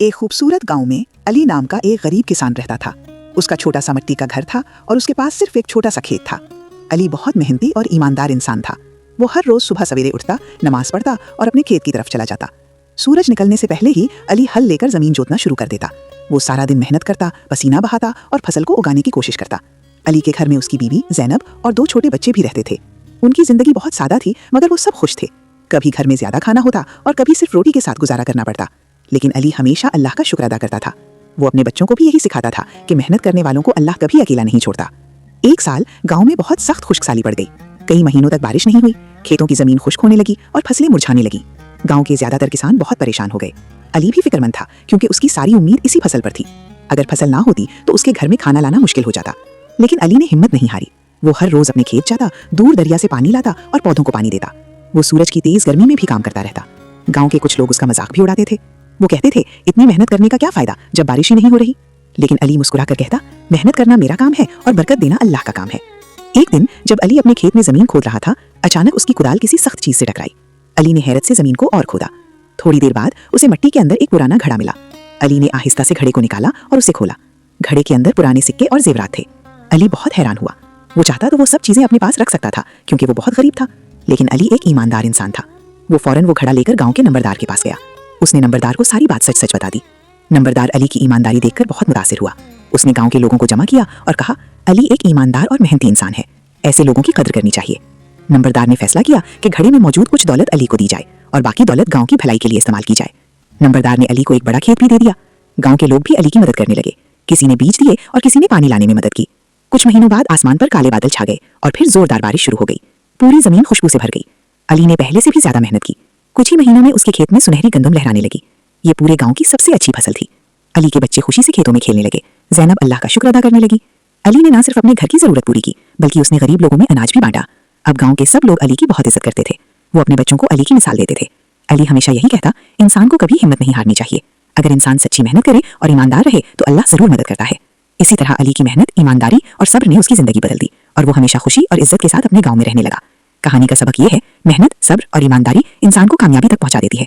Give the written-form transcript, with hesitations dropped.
एक खूबसूरत गांव में अली नाम का एक गरीब किसान रहता था। उसका छोटा सा मिट्टी का घर था और उसके पास सिर्फ एक छोटा सा खेत था। अली बहुत मेहनती और ईमानदार इंसान था। वो हर रोज सुबह सवेरे उठता, नमाज पढ़ता और अपने खेत की तरफ चला जाता। सूरज निकलने से पहले ही अली हल लेकर जमीन जोतना शुरू कर देता। वो सारा दिन मेहनत करता, पसीना बहाता और फसल को उगाने की कोशिश करता। अली के घर में उसकी बीवी ज़ैनब और 2 छोटे बच्चे भी रहते थे। उनकी जिंदगी बहुत सादा थी, मगर वो सब खुश थे। कभी घर में ज्यादा खाना होता और कभी सिर्फ रोटी के साथ गुजारा करना पड़ता, लेकिन अली हमेशा अल्लाह का शुक्र अदा करता था। वो अपने बच्चों को भी यही सिखाता था कि मेहनत करने वालों को अल्लाह कभी अकेला नहीं छोड़ता। एक साल गांव में बहुत सख्त खुश्कसाली पड़ गई। कई महीनों तक बारिश नहीं हुई, खेतों की जमीन खुश्क होने लगी और फसलें मुरझाने लगी। गांव के ज्यादातर किसान बहुत परेशान हो गए। अली भी फिक्रमंद था, क्योंकि उसकी सारी उम्मीद इसी फसल पर थी। अगर फसल ना होती तो उसके घर में खाना लाना मुश्किल हो जाता। लेकिन अली ने हिम्मत नहीं हारी। वो हर रोज अपने खेत जाता, दूर दरिया से पानी लाता और पौधों को पानी देता। वो सूरज की तेज गर्मी में भी काम करता रहता। गांव के कुछ लोग उसका मजाक भी उड़ाते थे। वो कहते थे, इतनी मेहनत करने का क्या फायदा जब बारिश ही नहीं हो रही। लेकिन अली मुस्कुरा कर कहता, मेहनत करना मेरा काम है और बरकत देना अल्लाह का काम है। एक दिन जब अली अपने खेत में जमीन खोद रहा था, अचानक उसकी कुदाल किसी सख्त चीज से टकराई। अली ने हैरत से जमीन को और खोदा। थोड़ी देर बाद उसे मिट्टी के अंदर एक पुराना घड़ा मिला। अली ने आहिस्ता से घड़े को निकाला और उसे खोला। घड़े के अंदर पुराने सिक्के और जेवरात थे। अली बहुत हैरान हुआ। वो चाहता तो वो सब चीजें अपने पास रख सकता था, क्योंकि वो बहुत गरीब था। लेकिन अली एक ईमानदार इंसान था। वो फौरन वो घड़ा लेकर गांव के नंबरदार के पास गया। उसने नंबरदार को सारी बात सच सच बता दी। नंबरदार अली की ईमानदारी देखकर बहुत मुतासिर हुआ। उसने गांव के लोगों को जमा किया और कहा, अली एक ईमानदार और मेहनती इंसान है, ऐसे लोगों की कदर करनी चाहिए। नंबरदार ने फैसला किया कि घड़े में मौजूद कुछ दौलत अली को दी जाए और बाकी दौलत गांव की भलाई के लिए इस्तेमाल की जाए। नंबरदार ने अली को एक बड़ा खेत भी दे दिया। गांव के लोग भी अली की मदद करने लगे। किसी ने बीज दिए और किसी ने पानी लाने में मदद की। कुछ महीनों बाद आसमान पर काले बादल छा गए और फिर जोरदार बारिश शुरू हो गई। पूरी जमीन खुशबू से भर गई। अली ने पहले से भी ज्यादा मेहनत की। कुछ ही महीनों में उसके खेत में सुनहरी गंदम लहराने लगी। ये पूरे गांव की सबसे अच्छी फसल थी। अली के बच्चे खुशी से खेतों में खेलने लगे। ज़ैनब अल्लाह का शुक्र अदा करने लगी। अली ने न सिर्फ अपने घर की जरूरत पूरी की, बल्कि उसने गरीब लोगों में अनाज भी बांटा। अब गांव के सब लोग अली की बहुत इज्जत करते थे। वो अपने बच्चों को अली की मिसाल देते थे। अली हमेशा यही कहता, इंसान को कभी हिम्मत नहीं हारनी चाहिए। अगर इंसान सच्ची मेहनत करे और ईमानदार रहे तो अल्लाह जरूर मदद करता है। इसी तरह अली की मेहनत, ईमानदारी और सब्र ने उसकी जिंदगी बदल दी और वो हमेशा खुशी और इज्जत के साथ अपने गांव में रहने लगा। कहानी का सबक ये है, मेहनत, सब्र और ईमानदारी इंसान को कामयाबी तक पहुंचा देती है।